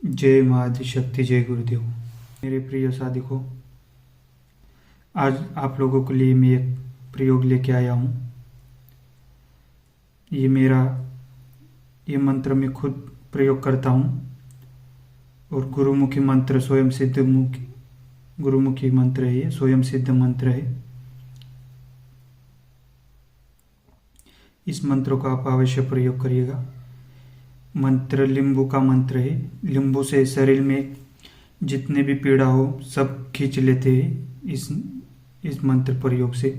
जय माँ आदिशक्ति, जय गुरुदेव। मेरे प्रिय साधकों, आज आप लोगों के लिए मैं एक प्रयोग लेके आया हूँ। ये मंत्र मैं खुद प्रयोग करता हूँ और गुरुमुखी मंत्र स्वयं सिद्ध गुरुमुखी मंत्र है। ये स्वयं सिद्ध मंत्र है। इस मंत्र को आप अवश्य प्रयोग करिएगा। मंत्र लींबू का मंत्र है। लींबू से शरीर में जितने भी पीड़ा हो सब खींच लेते हैं इस मंत्र प्रयोग से।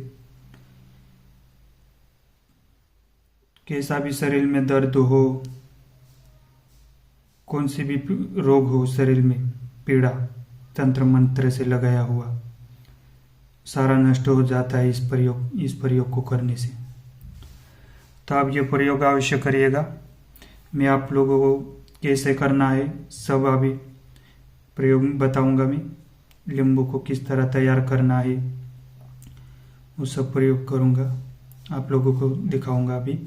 कैसा भी शरीर में दर्द हो, कौन सी भी रोग हो शरीर में, पीड़ा तंत्र मंत्र से लगाया हुआ सारा नष्ट हो जाता है इस प्रयोग को करने से। तो आप ये प्रयोग अवश्य करिएगा। मैं आप लोगों को कैसे करना है सब अभी प्रयोग बताऊंगा। मैं लींबू को किस तरह तैयार करना है वो सब प्रयोग करूंगा, आप लोगों को दिखाऊंगा अभी।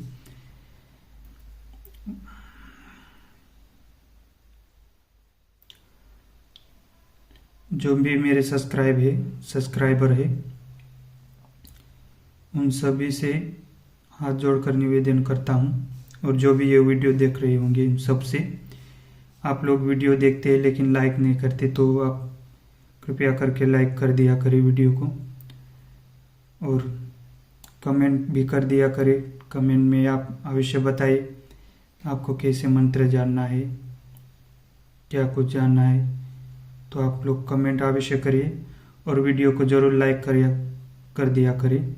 जो भी मेरे सब्सक्राइबर है उन सभी से हाथ जोड़कर निवेदन करता हूँ, और जो भी ये वीडियो देख रहे होंगे इन सब से, आप लोग वीडियो देखते हैं लेकिन लाइक नहीं करते, तो आप कृपया करके लाइक कर दिया करें वीडियो को, और कमेंट भी कर दिया करें। कमेंट में आप अवश्य बताइए आपको कैसे मंत्र जानना है, क्या कुछ जानना है, तो आप लोग कमेंट अवश्य करिए और वीडियो को जरूर लाइक कर दिया करें।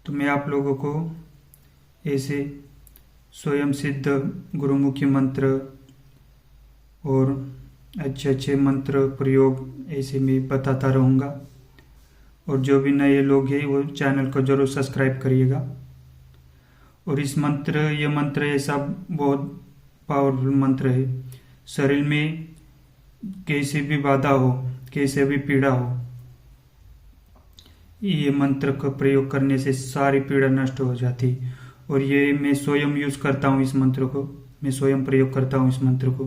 तो मैं आप लोगों को ऐसे स्वयं सिद्ध गुरुमुखी मंत्र और अच्छे अच्छे मंत्र प्रयोग ऐसे मैं बताता रहूँगा, और जो भी नए लोग हैं वो चैनल को जरूर सब्सक्राइब करिएगा। और ये मंत्र ऐसा बहुत पावरफुल मंत्र है। शरीर में कैसी भी बाधा हो, कैसे भी पीड़ा हो, ये मंत्र का प्रयोग करने से सारी पीड़ा नष्ट हो जाती। और ये मैं स्वयं यूज करता हूँ, इस मंत्र को मैं स्वयं प्रयोग करता हूँ। इस मंत्र को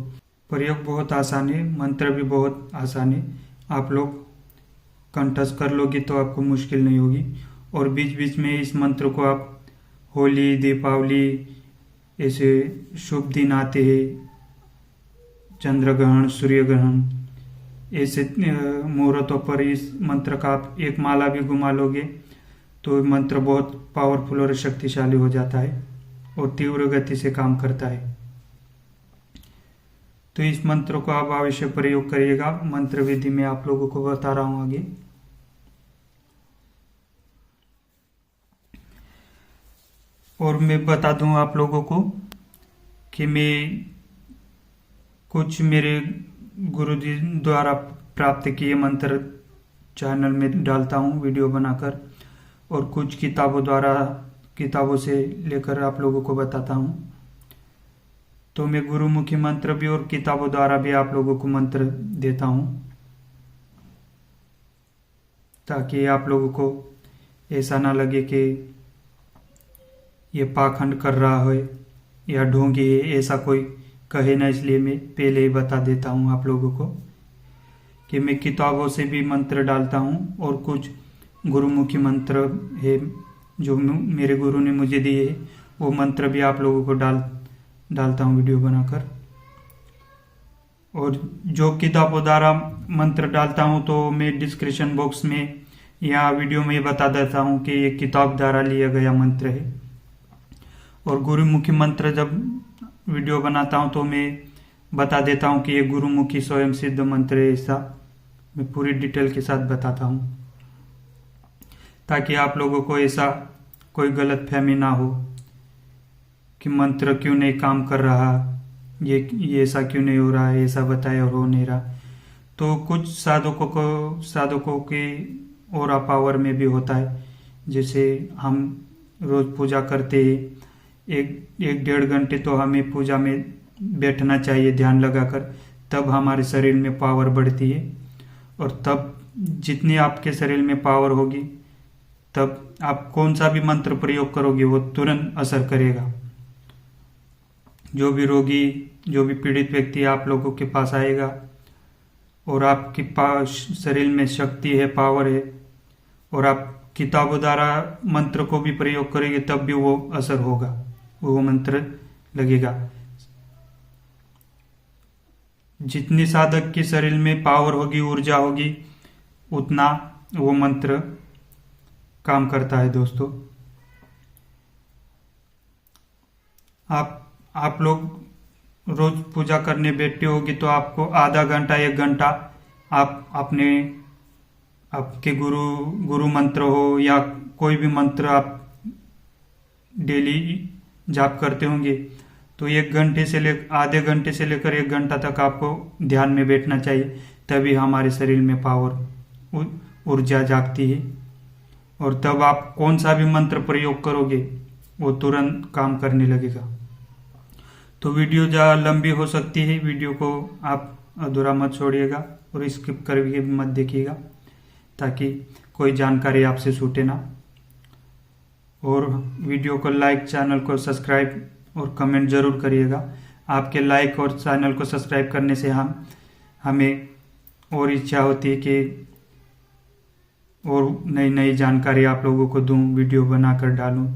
प्रयोग बहुत आसान है, मंत्र भी बहुत आसान है। आप लोग कंठस्थ कर लोगे तो आपको मुश्किल नहीं होगी। और बीच बीच में इस मंत्र को आप होली, दीपावली, ऐसे शुभ दिन आते हैं, चंद्र ग्रहण, सूर्य ग्रहण, ऐसे मुहूर्तों पर इस मंत्र का आप एक माला भी घुमा लोगे तो मंत्र बहुत पावरफुल और शक्तिशाली हो जाता है और तीव्र गति से काम करता है। तो इस मंत्र को आप अवश्य प्रयोग करिएगा। मंत्र विधि में आप लोगों को बता रहा हूं आगे। और मैं बता दूं आप लोगों को कि मैं कुछ मेरे गुरुजी द्वारा प्राप्त किए मंत्र चैनल में डालता हूं वीडियो बनाकर, और कुछ किताबों से लेकर आप लोगों को बताता हूं। तो मैं गुरुमुखी मंत्र भी और किताबों द्वारा भी आप लोगों को मंत्र देता हूं, ताकि आप लोगों को ऐसा ना लगे कि ये पाखंड कर रहा है या ढोंगी है, ऐसा कोई कहे ना। इसलिए मैं पहले ही बता देता हूं आप लोगों को कि मैं किताबों से भी मंत्र डालता हूं, और कुछ गुरुमुखी मंत्र है जो मेरे गुरु ने मुझे दिए है, वो मंत्र भी आप लोगों को डालता हूं वीडियो बनाकर। और जो किताबों द्वारा मंत्र डालता हूं तो मैं डिस्क्रिप्शन बॉक्स में या वीडियो में बता देता हूं कि ये किताब द्वारा लिया गया मंत्र है। और गुरुमुखी मंत्र जब वीडियो बनाता हूं तो मैं बता देता हूं कि ये गुरुमुखी स्वयं सिद्ध मंत्र है, ऐसा मैं पूरी डिटेल के साथ बताता हूं, ताकि आप लोगों को ऐसा कोई गलत फहमी ना हो कि मंत्र क्यों नहीं काम कर रहा, ये ऐसा क्यों नहीं हो रहा है, ऐसा बताया और हो नहीं रहा। तो कुछ साधकों के ऑरा पावर में भी होता है। जैसे हम रोज पूजा करते हैं, एक डेढ़ घंटे तो हमें पूजा में बैठना चाहिए ध्यान लगाकर, तब हमारे शरीर में पावर बढ़ती है। और तब जितनी आपके शरीर में पावर होगी तब आप कौन सा भी मंत्र प्रयोग करोगे वो तुरंत असर करेगा। जो भी रोगी, जो भी पीड़ित व्यक्ति आप लोगों के पास आएगा और आपके पास शरीर में शक्ति है, पावर है, और आप किताबों द्वारा मंत्र को भी प्रयोग करेंगे तब भी वो असर होगा, वो मंत्र लगेगा। जितनी साधक के शरीर में पावर होगी, ऊर्जा होगी, उतना वो मंत्र काम करता है दोस्तों। आप लोग रोज पूजा करने बैठे होगी तो आपको आधा घंटा 1 घंटा आप अपने आपके गुरु मंत्र हो या कोई भी मंत्र आप डेली जाप करते होंगे तो आधे घंटे से लेकर 1 घंटा तक आपको ध्यान में बैठना चाहिए, तभी हमारे शरीर में पावर, ऊर्जा जागती है। और तब आप कौन सा भी मंत्र प्रयोग करोगे वो तुरंत काम करने लगेगा। तो वीडियो ज़्यादा लंबी हो सकती है, वीडियो को आप अधूरा मत छोड़िएगा और स्किप करके मत देखिएगा ताकि कोई जानकारी आपसे छूटे ना। और वीडियो को लाइक, चैनल को सब्सक्राइब और कमेंट जरूर करिएगा। आपके लाइक और चैनल को सब्सक्राइब करने से हमें और इच्छा होती है कि और नई नई जानकारी आप लोगों को दूं, वीडियो बनाकर डालूं।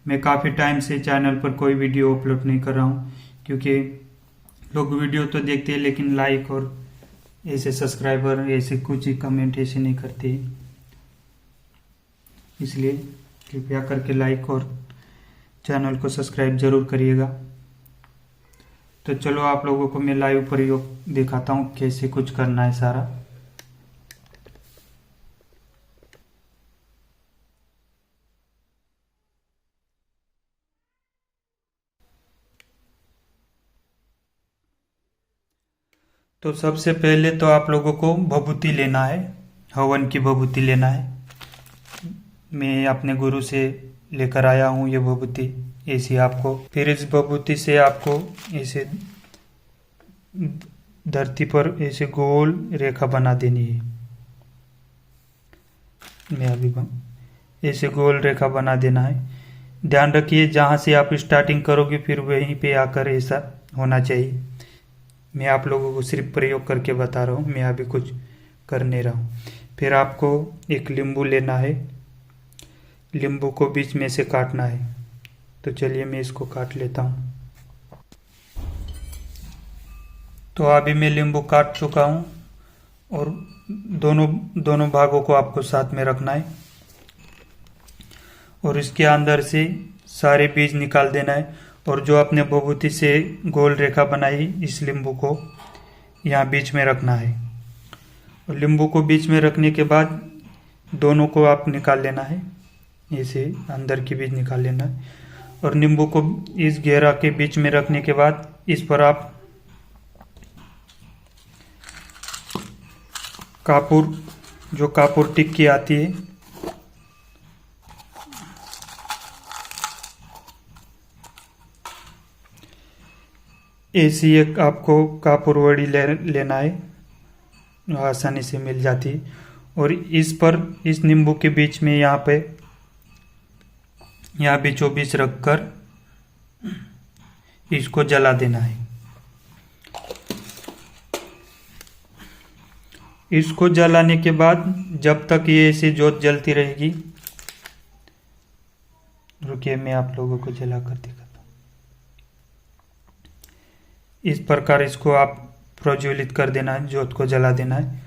मैं काफ़ी टाइम से चैनल पर कोई वीडियो अपलोड नहीं कर रहा हूं क्योंकि लोग वीडियो तो देखते हैं लेकिन लाइक और ऐसे सब्सक्राइबर, ऐसे कुछ ही कमेंट ऐसे नहीं करते, इसलिए कृपया करके लाइक और चैनल को सब्सक्राइब जरूर करिएगा। तो चलो आप लोगों को मैं लाइव प्रयोग दिखाता हूँ कैसे कुछ करना है सारा। तो सबसे पहले तो आप लोगों को भभूति लेना है, हवन की भभूति लेना है। मैं अपने गुरु से लेकर आया हूँ ये भभूति, ऐसी आपको। फिर इस भभूति से आपको ऐसे धरती पर ऐसे गोल रेखा बना देनी है। मैं अभी ऐसे गोल रेखा बना देना है। ध्यान रखिए जहाँ से आप स्टार्टिंग करोगे फिर वहीं पे आकर ऐसा होना चाहिए। मैं आप लोगों को सिर्फ प्रयोग करके बता रहा हूँ, मैं अभी कुछ कर नहीं रहा हूँ। फिर आपको एक नींबू लेना है, नींबू को बीच में से काटना है। तो चलिए मैं इसको काट लेता हूँ। तो अभी मैं नींबू काट चुका हूँ और दोनों भागों को आपको साथ में रखना है और इसके अंदर से सारे बीज निकाल देना है। और जो आपने भभूति से गोल रेखा बनाई इस नींबू को यहाँ बीच में रखना है। और नींबू को बीच में रखने के बाद दोनों को आप निकाल लेना है, ऐसे अंदर की बीज निकाल लेना है। और नींबू को इस घेरा के बीच में रखने के बाद इस पर आप कापूर टिक्की आती है, ऐसी एक आपको कापूर वड़ी लेना है, आसानी से मिल जाती है। और इस नींबू के बीच में यहाँ बीचों बीच रखकर इसको जला देना है। इसको जलाने के बाद जब तक ये ऐसी ज्योत जलती रहेगी, रुकिए मैं आप लोगों को जला कर दिखाता हूँ। इस प्रकार इसको आप प्रज्वलित कर देना है, ज्योत को जला देना है।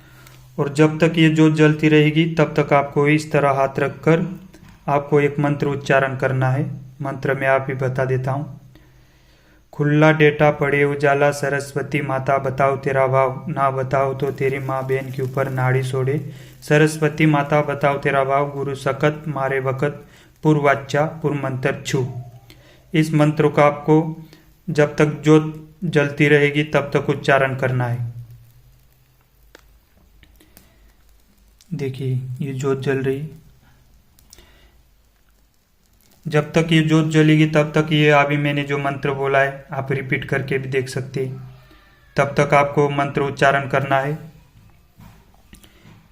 और जब तक ये ज्योत जलती रहेगी तब तक आपको इस तरह हाथ रखकर आपको एक मंत्र उच्चारण करना है। मंत्र में आप ही बता देता हूँ। खुला डेटा पड़े उजाला, सरस्वती माता बताओ तेरा भाव, ना बताओ तो तेरी माँ बहन के ऊपर नाड़ी छोड़े। सरस्वती माता बताओ तेरा भाव, गुरु सकत मारे वक़्त पूर्वाचा पूर्वमंत्र छू। इस मंत्र को आपको जब तक ज्योत जलती रहेगी तब तक उच्चारण करना है। देखिए ये ज्योत जल रही, जब तक ये ज्योत जलेगी तब तक ये अभी मैंने जो मंत्र बोला है आप रिपीट करके भी देख सकते हैं। तब तक आपको मंत्र उच्चारण करना है।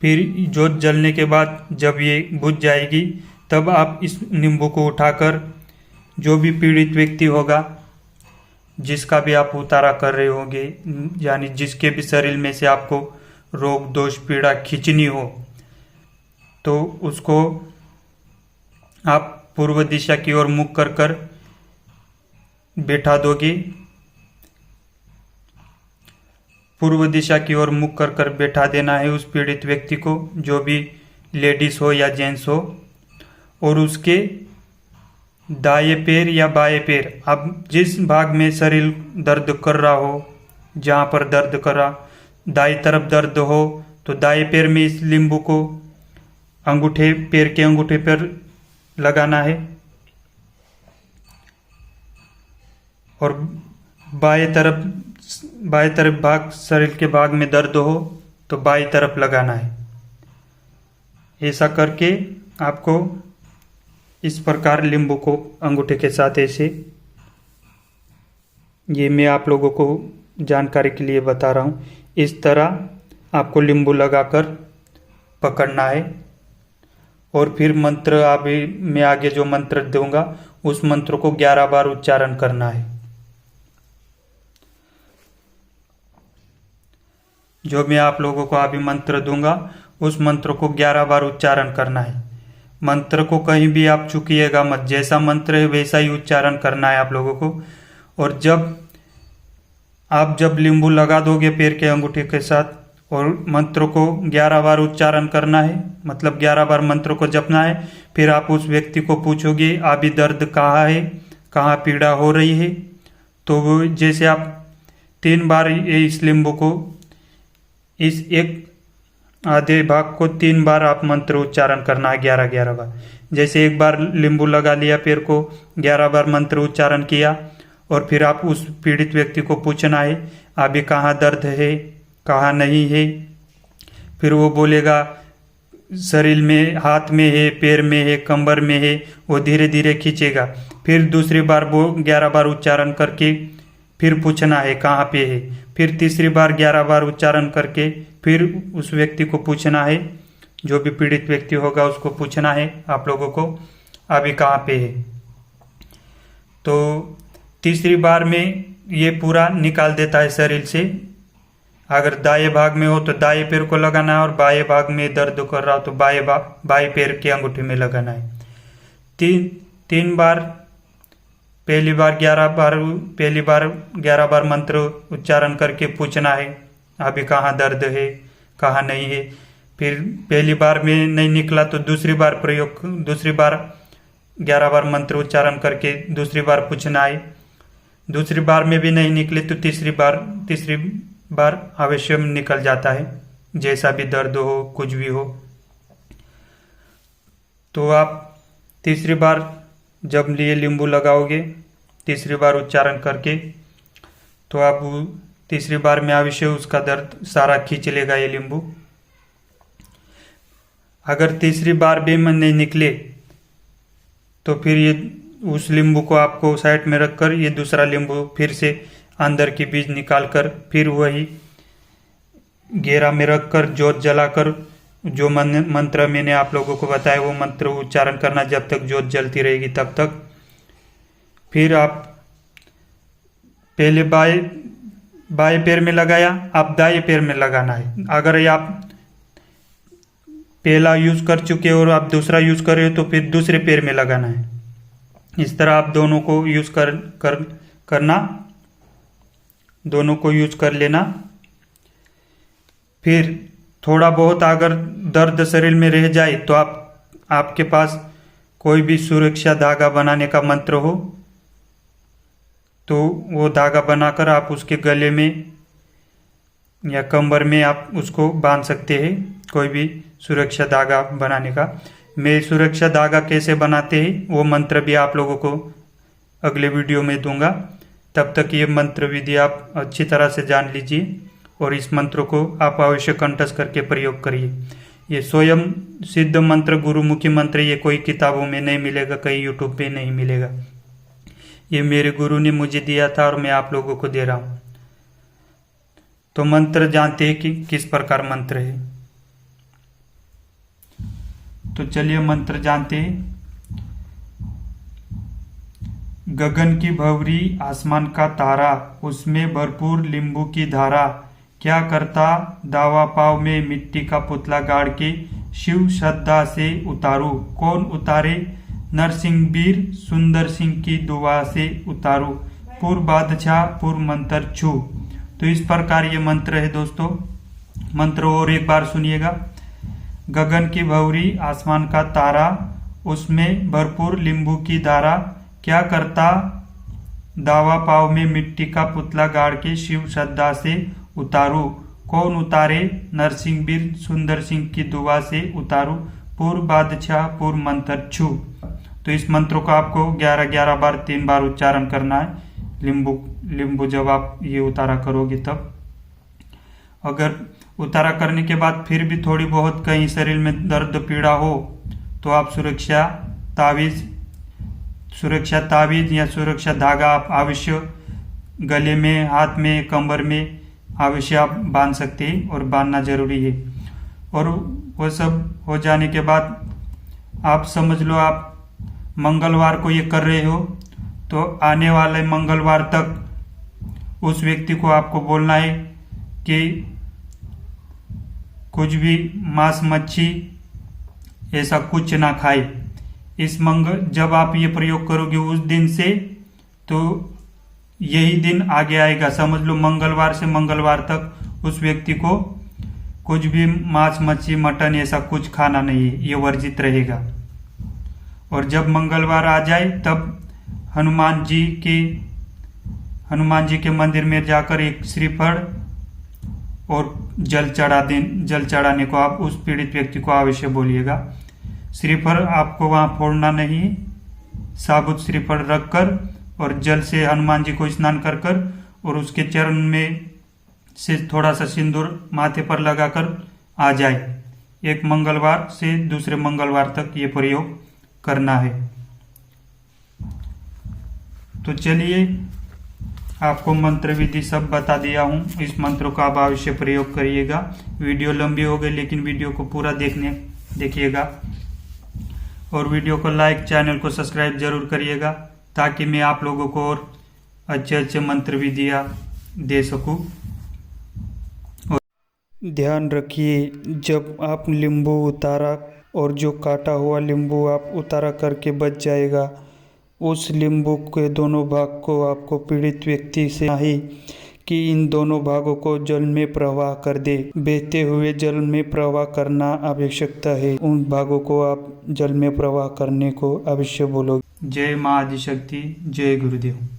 फिर ज्योत जलने के बाद जब ये बुझ जाएगी तब आप इस नींबू को उठाकर जो भी पीड़ित व्यक्ति होगा जिसका भी आप उतारा कर रहे होंगे, यानी जिसके भी शरीर में से आपको रोग दोष पीड़ा खींचनी हो, तो उसको आप पूर्व दिशा की ओर मुख कर कर बैठा दोगे। पूर्व दिशा की ओर मुख कर कर बैठा देना है उस पीड़ित व्यक्ति को, जो भी लेडीज हो या जेंट्स हो। और उसके दाएं पैर या बाएं पैर, अब जिस भाग में शरीर दर्द कर रहा हो, जहाँ पर दर्द कर रहा, दाएं तरफ दर्द हो तो दाएं पैर में इस नींबू को अंगूठे, पैर के अंगूठे पर लगाना है। और बाएं तरफ भाग, शरीर के भाग में दर्द हो तो बाएं तरफ लगाना है। ऐसा करके आपको इस प्रकार नींबू को अंगूठे के साथ ऐसे, ये मैं आप लोगों को जानकारी के लिए बता रहा हूँ, इस तरह आपको नींबू लगाकर पकड़ना है। और फिर मंत्र मैं आगे जो मंत्र दूंगा उस मंत्र को 11 बार उच्चारण करना है। जो मैं आप लोगों को अभी मंत्र दूंगा उस मंत्र को 11 बार उच्चारण करना है। मंत्र को कहीं भी आप चूकिएगा मत, जैसा मंत्र है वैसा ही उच्चारण करना है आप लोगों को। और जब नींबू लगा दोगे पैर के अंगूठे के साथ और मंत्र को 11 बार उच्चारण करना है, मतलब 11 बार मंत्र को जपना है, फिर आप उस व्यक्ति को पूछोगे अभी दर्द कहाँ है, कहाँ पीड़ा हो रही है। तो वो जैसे आप 3 बार इस नींबू को, इस एक आधे भाग को 3 बार आप मंत्र उच्चारण करना है, 11-11 बार। जैसे एक बार नींबू लगा लिया, पैर को 11 बार मंत्र उच्चारण किया, और फिर आप उस पीड़ित व्यक्ति को पूछना है अभी कहाँ दर्द है, कहाँ नहीं है। फिर वो बोलेगा शरीर में, हाथ में है, पैर में है, कमर में है, वो धीरे धीरे खींचेगा। फिर दूसरी बार वो 11 बार उच्चारण करके फिर पूछना है कहाँ पे है। फिर तीसरी बार 11 बार उच्चारण करके फिर उस व्यक्ति को पूछना है, जो भी पीड़ित व्यक्ति होगा उसको पूछना है आप लोगों को अभी कहाँ पे है। तो तीसरी बार में ये पूरा निकाल देता है शरीर से। अगर दाएं भाग में हो तो दाएं पैर को लगाना है, और बाएं भाग में दर्द कर रहा हो तो बाएं पैर के अंगूठे में लगाना है। तीन बार, पहली बार 11 बार मंत्र उच्चारण करके पूछना है अभी कहाँ दर्द है, कहाँ नहीं है। फिर पहली बार में नहीं निकला तो दूसरी बार 11 बार मंत्र उच्चारण करके दूसरी बार पूछना है। दूसरी बार में भी नहीं निकले तो तीसरी बार अवश्य निकल जाता है, जैसा भी दर्द हो, कुछ भी हो। तो आप तीसरी बार जब लिए नींबू लगाओगे, तीसरी बार उच्चारण करके, तो आप तीसरी बार में अवश्य उसका दर्द सारा खींच लेगा ये नींबू। अगर तीसरी बार भी मन नहीं निकले तो फिर ये उस नींबू को आपको साइड में रखकर ये दूसरा नींबू फिर से अंदर की बीज निकालकर फिर वही घेरा में रखकर जोत जलाकर जो मंत्र मैंने आप लोगों को बताया वो मंत्र उच्चारण करना जब तक जोत जलती रहेगी तब तक। फिर आप पहले बाएं पैर में लगाया, आप दाएं पैर में लगाना है। अगर आप पहला यूज कर चुके और आप दूसरा यूज कर रहे हो तो फिर दूसरे पैर में लगाना है। इस तरह आप दोनों को यूज करना, दोनों को यूज कर लेना। फिर थोड़ा बहुत अगर दर्द शरीर में रह जाए तो आपके पास कोई भी सुरक्षा धागा बनाने का मंत्र हो तो वो धागा बनाकर आप उसके गले में या कमर में आप उसको बांध सकते हैं, कोई भी सुरक्षा धागा बनाने का। मैं सुरक्षा धागा कैसे बनाते हैं वो मंत्र भी आप लोगों को अगले वीडियो में दूंगा। तब तक ये मंत्र विधि आप अच्छी तरह से जान लीजिए और इस मंत्र को आप अवश्य कंठस्थ करके प्रयोग करिए। ये स्वयं सिद्ध मंत्र, गुरुमुखी मंत्र, ये कोई किताबों में नहीं मिलेगा, कहीं यूट्यूब पे नहीं मिलेगा। ये मेरे गुरु ने मुझे दिया था और मैं आप लोगों को दे रहा हूँ। तो मंत्र जानते हैं कि किस प्रकार मंत्र है, तो चलिए मंत्र जानते हैं। गगन की भंवरी आसमान का तारा, उसमें भरपूर नींबू की धारा, क्या करता दावा पाव में मिट्टी का पुतला गाड़ के शिव श्रद्धा से उतारू, कौन उतारे नरसिंहवीर सुंदर सिंह की दुआ से उतारू, पूर्व बादशाह पूर्व मंत्र छू। तो इस प्रकार ये मंत्र है दोस्तों। मंत्र और एक बार सुनिएगा। गगन की भंवरी आसमान का तारा, उसमें भरपूर नींबू की धारा, क्या करता दावा पाव में मिट्टी का पुतला गाड़ के शिव श्रद्धा से उतारू, कौन उतारे नरसिंहवीर सुंदर सिंह की दुआ से उतारू, पूर्व बादशाह पूर्व मंत्र छू। तो इस मंत्र को आपको 11-11 बार 3 बार उच्चारण करना है। नींबू जब आप ये उतारा करोगे तब। अगर उतारा करने के बाद फिर भी थोड़ी बहुत कहीं शरीर में दर्द पीड़ा हो तो आप सुरक्षा ताबीज या सुरक्षा धागा आप अवश्य गले में, हाथ में, कमर में अवश्य आप बांध सकते हैं और बांधना जरूरी है। और वो सब हो जाने के बाद आप समझ लो आप मंगलवार को ये कर रहे हो, तो आने वाले मंगलवार तक उस व्यक्ति को आपको बोलना है कि कुछ भी मांस मच्छी ऐसा कुछ ना खाए। जब आप ये प्रयोग करोगे उस दिन से, तो यही दिन आगे आएगा। समझ लो मंगलवार से मंगलवार तक उस व्यक्ति को कुछ भी मांस मच्छी मटन ऐसा कुछ खाना नहीं है, ये वर्जित रहेगा। और जब मंगलवार आ जाए तब हनुमान जी के मंदिर में जाकर एक श्रीफल और जल चढ़ाने को आप उस पीड़ित व्यक्ति को अवश्य बोलिएगा। श्रीफल आपको वहां फोड़ना नहीं है, साबुत श्रीफल रखकर और जल से हनुमान जी को स्नान कर और उसके चरण में से थोड़ा सा सिंदूर माथे पर लगाकर आ जाए। एक मंगलवार से दूसरे मंगलवार तक ये प्रयोग करना है। तो चलिए आपको मंत्र विधि सब बता दिया हूँ। इस मंत्र को आप अवश्य प्रयोग करिएगा। वीडियो लंबी हो गई लेकिन वीडियो को पूरा देखिएगा और वीडियो को लाइक, चैनल को सब्सक्राइब जरूर करिएगा ताकि मैं आप लोगों को और अच्छे मंत्र विधियाँ दे सकूं। और ध्यान रखिए, जब आप नींबू उतारा और जो काटा हुआ नींबू आप उतारा करके बच जाएगा, उस नींबू के दोनों भाग को आपको पीड़ित व्यक्ति से ही कि इन दोनों भागों को जल में प्रवाह कर दे। बहते हुए जल में प्रवाह करना आवश्यकता है। उन भागों को आप जल में प्रवाह करने को अवश्य बोलोगे। जय मां आदिशक्ति, जय गुरुदेव।